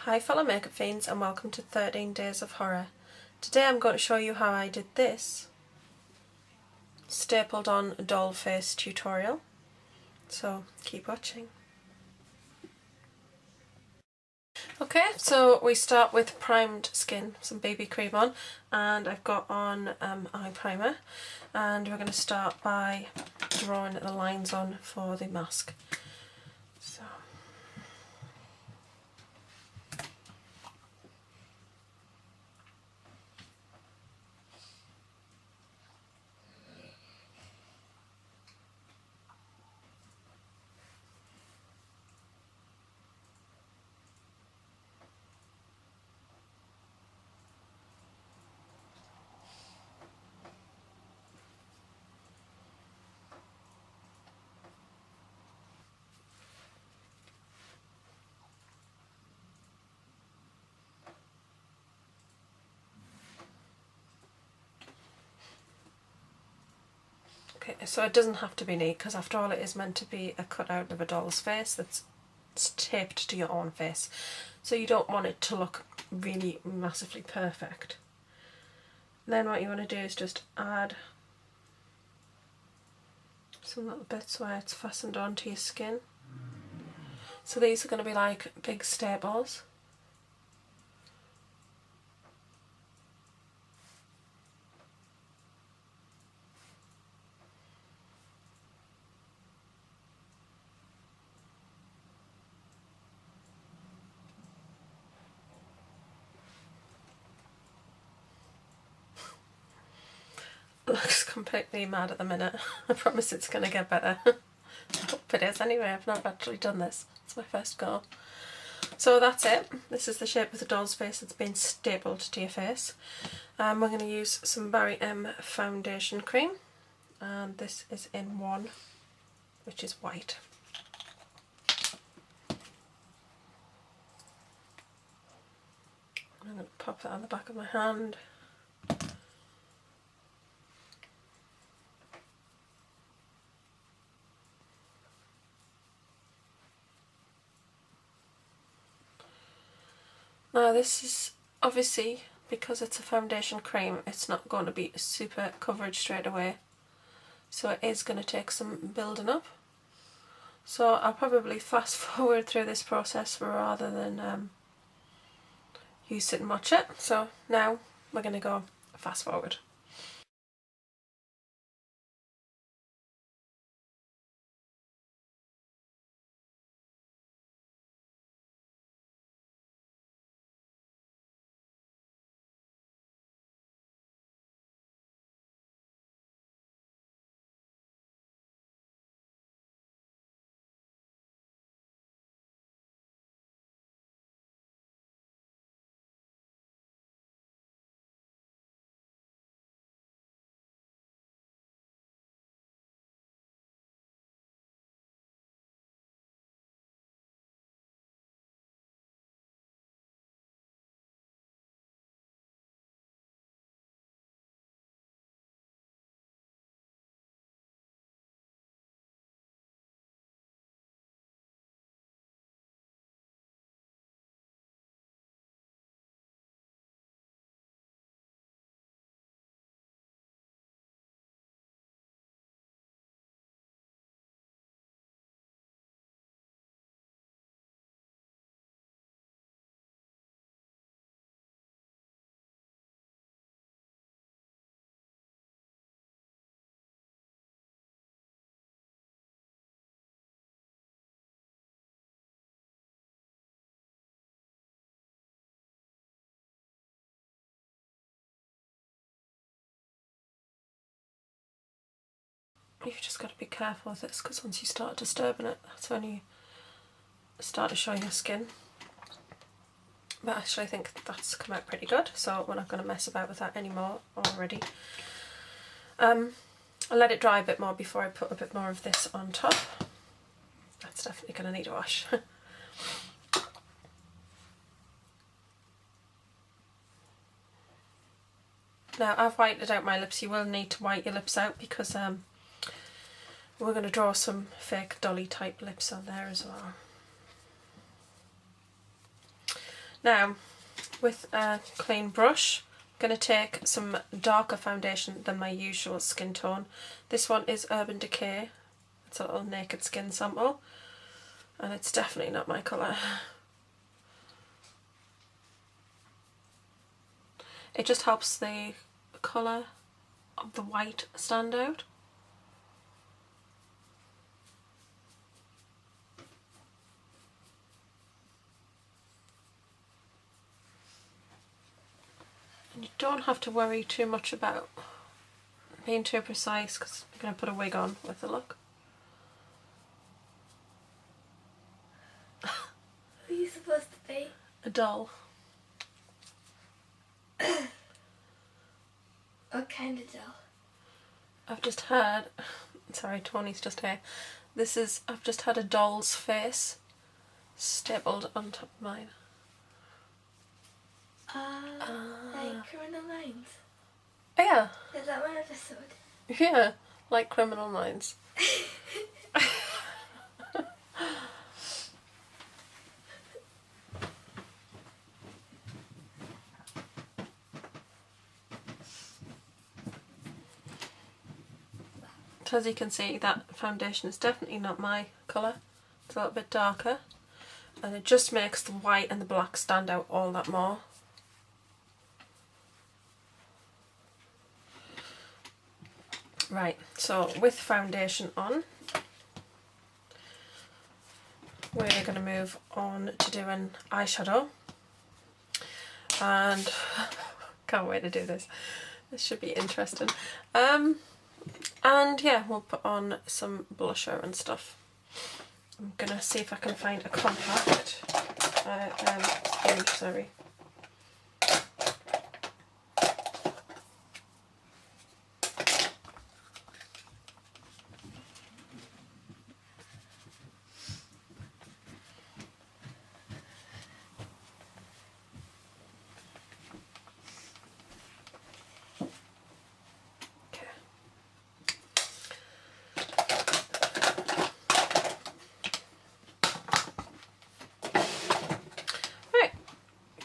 Hi fellow makeup fiends and welcome to 13 Days of Horror. Today I'm going to show you how I did this stapled on doll face tutorial, so keep watching. Okay, so we start with primed skin, some BB cream on, and I've got on eye primer, and we're going to start by drawing the lines on for the mask. So okay, so it doesn't have to be neat because after all it is meant to be a cutout of a doll's face that's taped to your own face, so you don't want it to look really massively perfect. Then what you want to do is just add some little bits where it's fastened onto your skin. So these are going to be like big staples. Looks completely mad at the minute. I promise it's going to get better. I hope it is anyway. I've not actually done this. It's my first go. So that's it. This is the shape of the doll's face that's been stapled to your face. We're going to use some Barry M foundation cream, and this is in 1, which is white. I'm going to pop that on the back of my hand. Now this is obviously, because it's a foundation cream, it's not going to be super coverage straight away, so it is going to take some building up. So I'll probably fast forward through this process rather than you sit and watch it. So now we're going to go fast forward. You've just got to be careful with this, because once you start disturbing it, that's when you start to show your skin. But actually I think that's come out pretty good, so we're not going to mess about with that anymore already. I'll let it dry a bit more before I put a bit more of this on top. That's definitely going to need a wash. Now I've whitened out my lips. You will need to white your lips out because we're going to draw some fake dolly type lips on there as well. Now, with a clean brush, I'm going to take some darker foundation than my usual skin tone. This one is Urban Decay. It's a little naked skin sample, and it's definitely not my colour. It just helps the colour of the white stand out. And you don't have to worry too much about being too precise, because I'm going to put a wig on with the look. Who are you supposed to be? A doll. What kind of doll? I've just had, sorry, Tony's just here. I've just had a doll's face stapled on top of mine. Like Criminal Minds. Oh yeah. Is that one episode? Yeah, like Criminal Minds. So as you can see, that foundation is definitely not my colour. It's a little bit darker, and it just makes the white and the black stand out all that more. Right, so with foundation on, we're going to move on to doing eyeshadow, and can't wait to do this. This should be interesting. And yeah, we'll put on some blusher and stuff. I'm gonna see if I can find a compact sponge, sorry.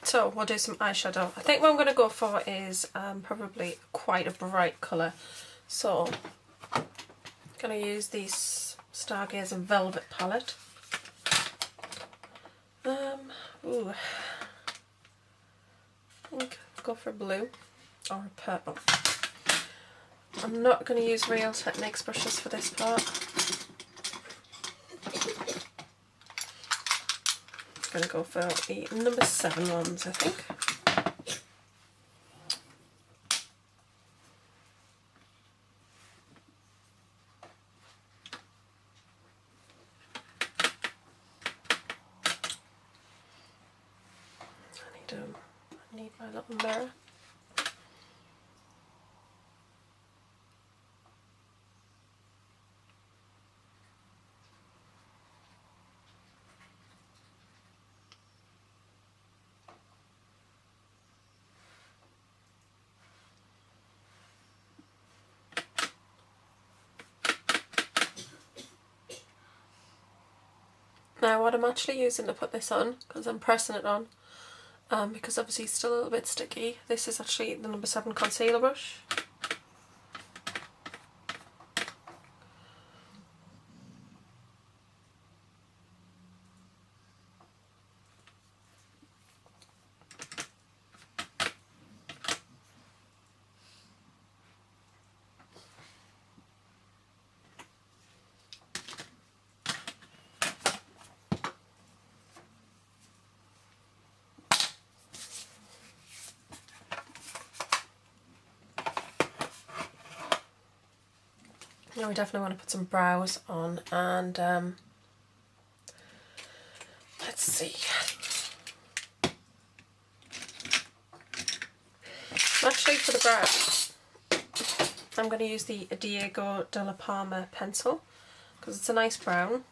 So we'll do some eyeshadow. I think what I'm going to go for is probably quite a bright colour. So I'm going to use this Stargazer Velvet palette. Ooh. I think I'll go for a blue or a purple. I'm not going to use Real Techniques brushes for this part. I'm going to go for the number 7 ones, I think. I need my little mirror. Now what I'm actually using to put this on, because I'm pressing it on, because obviously it's still a little bit sticky, this is actually the number 7 concealer brush. Now we definitely want to put some brows on, and let's see. Actually, for the brows, I'm going to use the Diego de la Palma pencil because it's a nice brown.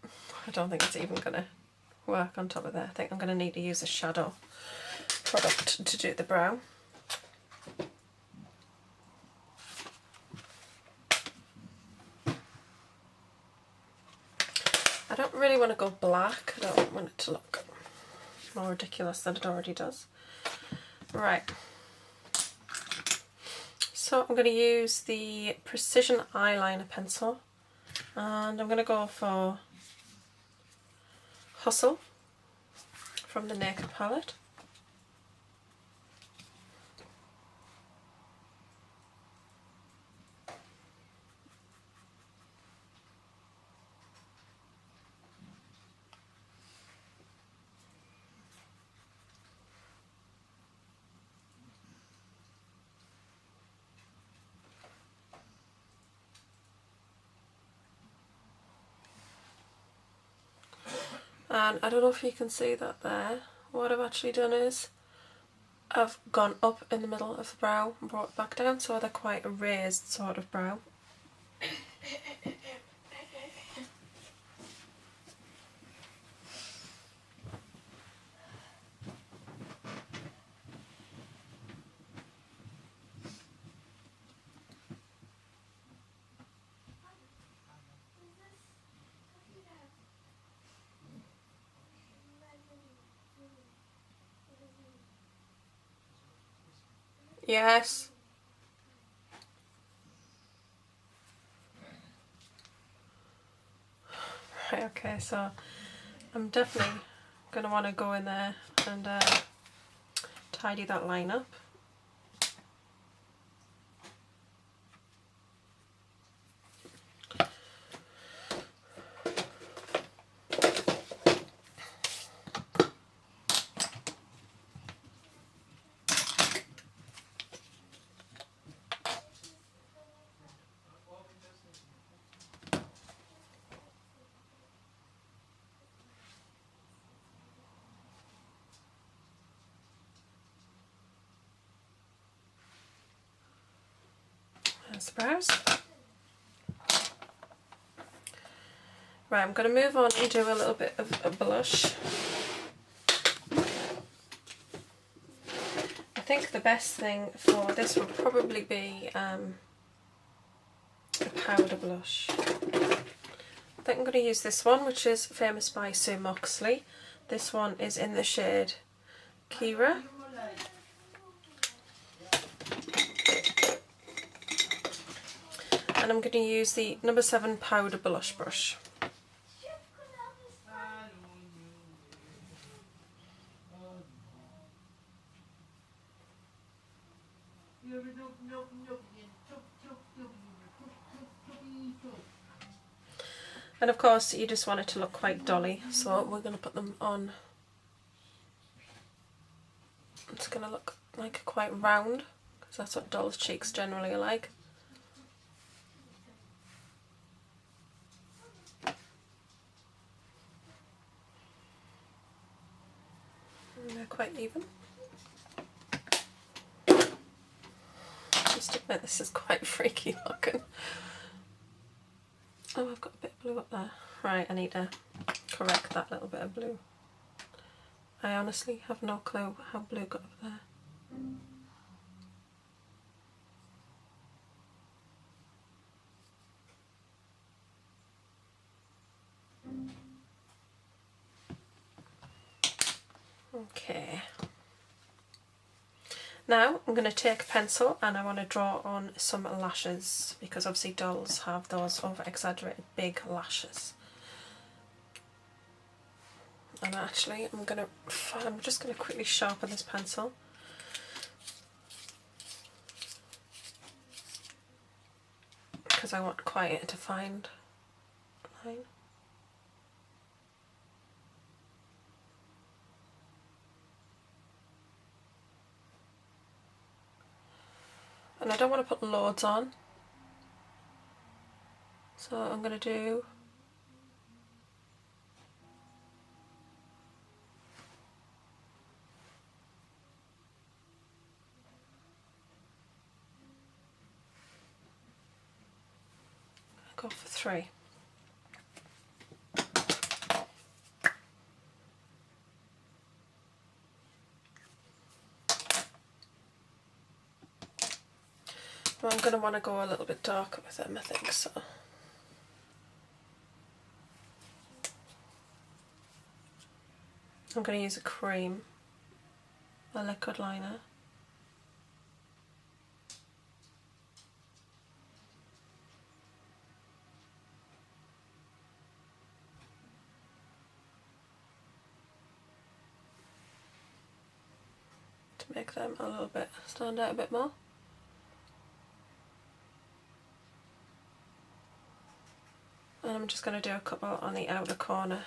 I don't think it's even going to work on top of that. I think I'm going to need to use a shadow product to do the brow. I don't really want to go black. I don't want it to look more ridiculous than it already does. Right. So I'm going to use the Precision Eyeliner pencil, and I'm going to go for Hustle from the Naked palette. And I don't know if you can see that there. What I've actually done is I've gone up in the middle of the brow and brought it back down, so they're quite a raised sort of brow. Yes. Right, okay, so I'm definitely going to want to go in there and tidy that line up. There's the brows. Right, I'm going to move on and do a little bit of a blush. I think the best thing for this would probably be a powder blush. I think I'm going to use this one, which is Famous by Sue Moxley. This one is in the shade Kira. And I'm going to use the number 7 powder blush brush. And of course you just want it to look quite dolly, so we're going to put them on. It's going to look like quite round, because that's what doll's cheeks generally are like. And they're quite even. I must admit this is quite freaky looking. Oh, I've got a bit of blue up there. Right, I need to correct that little bit of blue. I honestly have no clue how blue got up there. Okay. Now I'm going to take a pencil and I want to draw on some lashes, because obviously dolls have those over exaggerated big lashes. And actually I'm just going to quickly sharpen this pencil. Because I want quite a defined line. And I don't want to put loads on, so I'm going to do go for 3. Well, I'm going to want to go a little bit darker with them, I think, so. I'm going to use a cream, a liquid liner. To make them a little bit, stand out a bit more. And I'm just going to do a couple on the outer corner.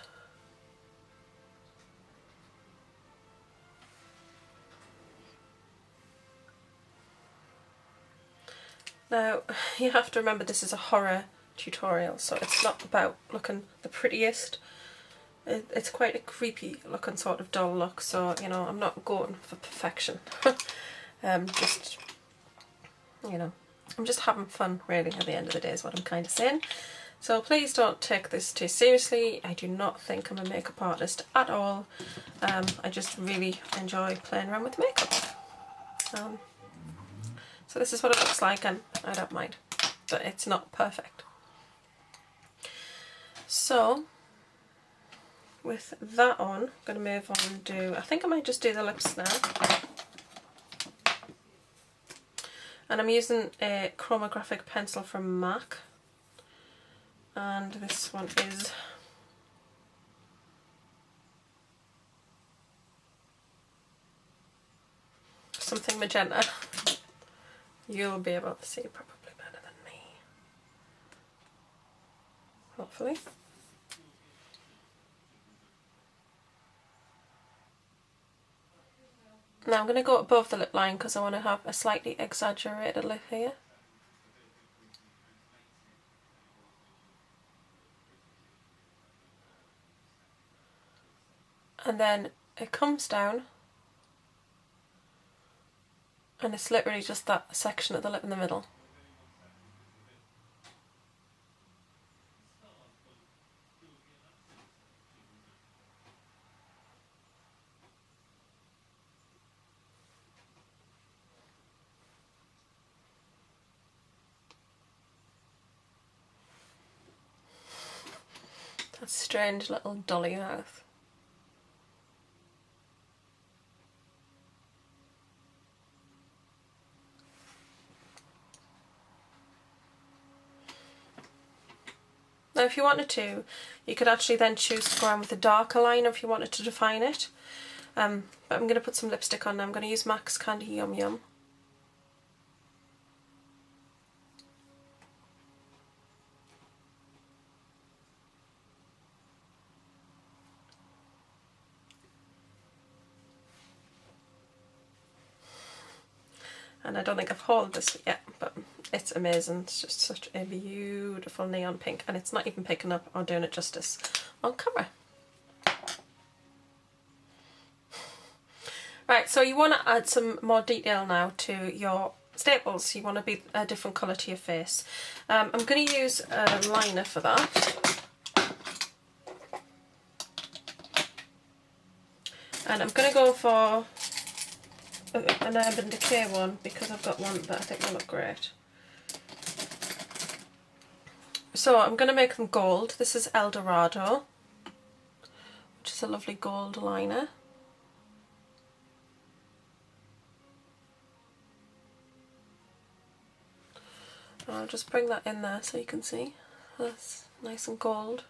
Now, you have to remember this is a horror tutorial, so it's not about looking the prettiest. It's quite a creepy looking sort of doll look, so, you know, I'm not going for perfection. Just, you know, I'm just having fun, really, at the end of the day is what I'm kind of saying. So please don't take this too seriously. I do not think I'm a makeup artist at all. I just really enjoy playing around with makeup. So this is what it looks like, and I don't mind, but it's not perfect. So with that on, I'm going to move on and do, I think I might just do the lips now. And I'm using a chromographic pencil from MAC. And this one is something magenta. You'll be able to see probably better than me, hopefully. Now I'm going to go above the lip line because I want to have a slightly exaggerated lip here. And then it comes down, and it's literally just that section of the lip in the middle. That strange little dolly mouth. Now if you wanted to, you could actually then choose to go around with a darker liner if you wanted to define it. But I'm going to put some lipstick on now. I'm going to use MAC's Candy Yum Yum. And I don't think I've hauled this yet, but it's amazing. It's just such a beautiful neon pink, and it's not even picking up or doing it justice on camera. Right, so you want to add some more detail now to your staples. You want to be a different colour to your face. I'm going to use a liner for that. And I'm going to go for an Urban Decay one because I've got one that I think will look great. So I'm going to make them gold. This is Eldorado, which is a lovely gold liner. And I'll just bring that in there so you can see. That's nice and gold.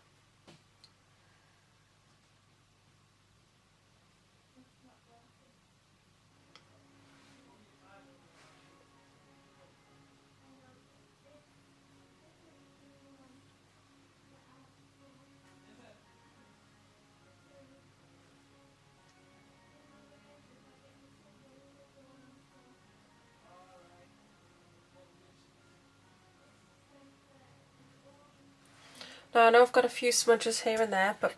Now I know I've got a few smudges here and there, but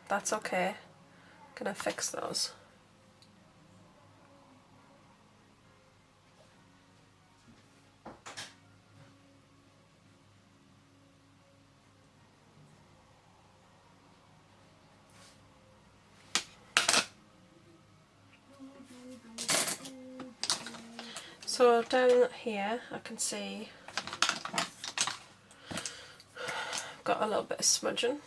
that's okay. I'm going to fix those. So down here I can see I've got a little bit of smudging.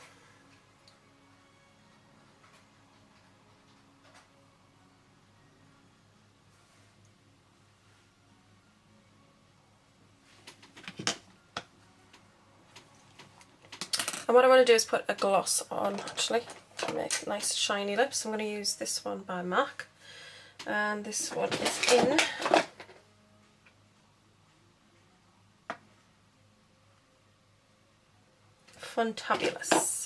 And what I want to do is put a gloss on, actually, to make nice shiny lips. I'm going to use this one by MAC, and this one is in Funtabulous.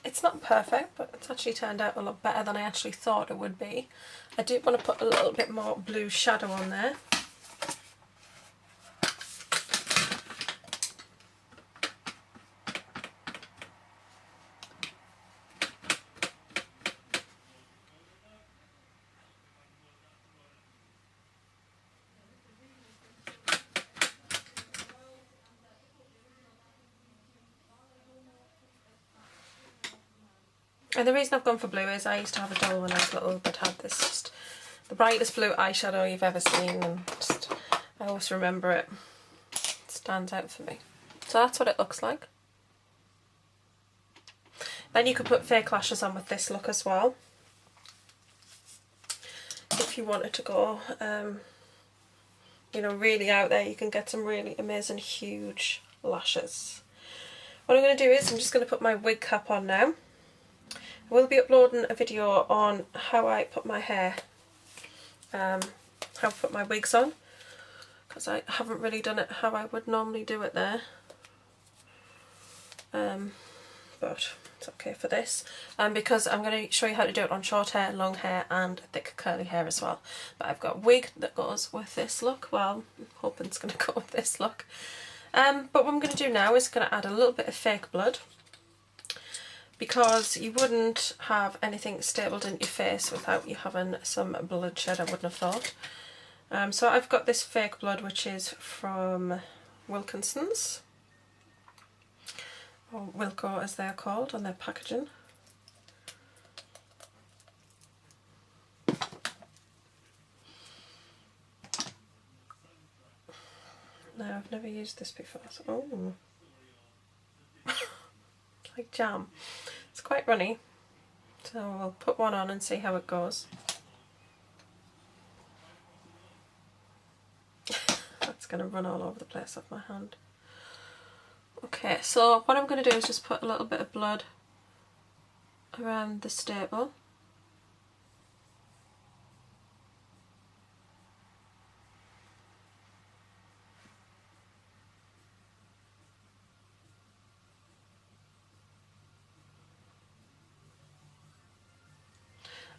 It's not perfect, but it's actually turned out a lot better than I actually thought it would be. I do want to put a little bit more blue shadow on there. And the reason I've gone for blue is I used to have a doll when I was little that had this just the brightest blue eyeshadow you've ever seen, and just I always remember it. It stands out for me. So that's what it looks like. Then you could put fake lashes on with this look as well, if you wanted to go you know, really out there. You can get some really amazing huge lashes. What I'm going to do is I'm just going to put my wig cap on now. I will be uploading a video on how I put my hair, how I put my wigs on, because I haven't really done it how I would normally do it there, but it's okay for this, because I'm going to show you how to do it on short hair, long hair and thick curly hair as well. But I've got a wig that goes with this look. Well, I'm hoping it's going to go with this look, but what I'm going to do now is going to add a little bit of fake blood, because you wouldn't have anything stapled in your face without you having some bloodshed, I wouldn't have thought. So I've got this fake blood, which is from Wilkinson's, or Wilko as they're called on their packaging. Now, I've never used this before, so oh, it's like jam. It's quite runny, so we'll put one on and see how it goes. That's going to run all over the place off my hand. Okay, so what I'm going to do is just put a little bit of blood around the staple.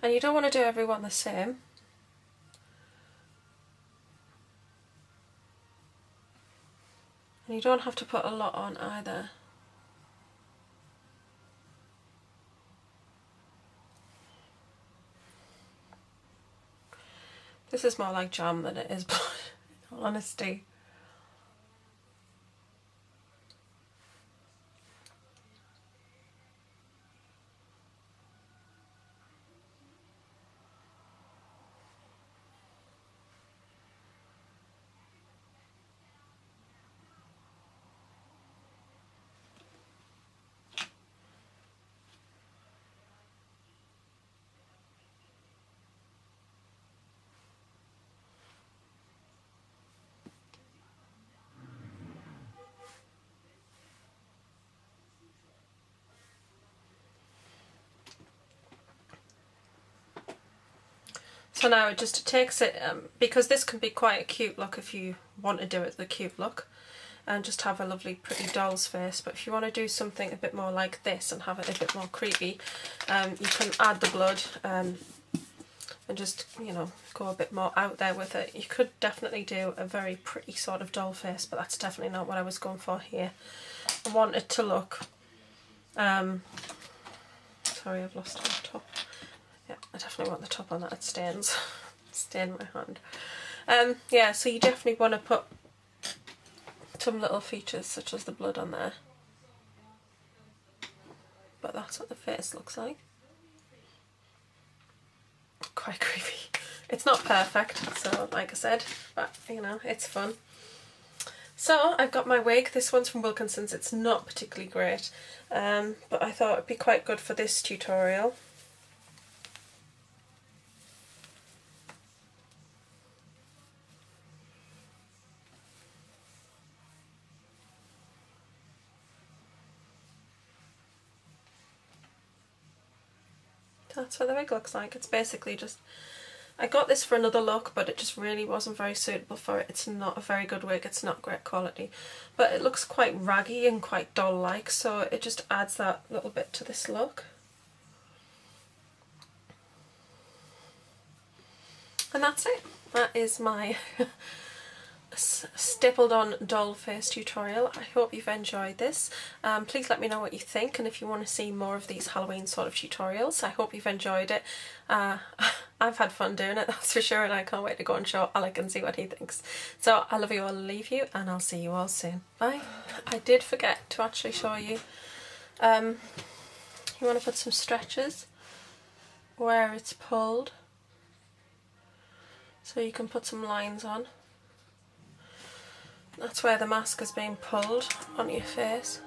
And you don't want to do everyone the same. And you don't have to put a lot on either. This is more like jam than it is blood, in all honesty. So now it just takes it, because this can be quite a cute look if you want to do it the cute look and just have a lovely pretty doll's face, but if you want to do something a bit more like this and have it a bit more creepy, you can add the blood and just, you know, go a bit more out there with it. You could definitely do a very pretty sort of doll face, but that's definitely not what I was going for here. I want it to look, sorry, I've lost my top. Yeah, I definitely want the top on that, it stains. Stain my hand. Yeah, so you definitely want to put some little features such as the blood on there. But that's what the face looks like. Quite creepy. It's not perfect, so like I said, but you know, it's fun. So I've got my wig. This one's from Wilkinson's. It's not particularly great, but I thought it'd be quite good for this tutorial. That's what the wig looks like. It's basically just, I got this for another look, but it just really wasn't very suitable for it. It's not a very good wig, it's not great quality, but it looks quite raggy and quite doll-like, so it just adds that little bit to this look. And that's it. That is my stapled on doll face tutorial. I hope you've enjoyed this. Please let me know what you think, and if you want to see more of these Halloween sort of tutorials. I hope you've enjoyed it. I've had fun doing it, that's for sure, and I can't wait to go and show Alec and see what he thinks. So I love you all, leave you, and I'll see you all soon. Bye. I did forget to actually show you. You want to put some stretches where it's pulled, so you can put some lines on. That's where the mask is being pulled onto your face.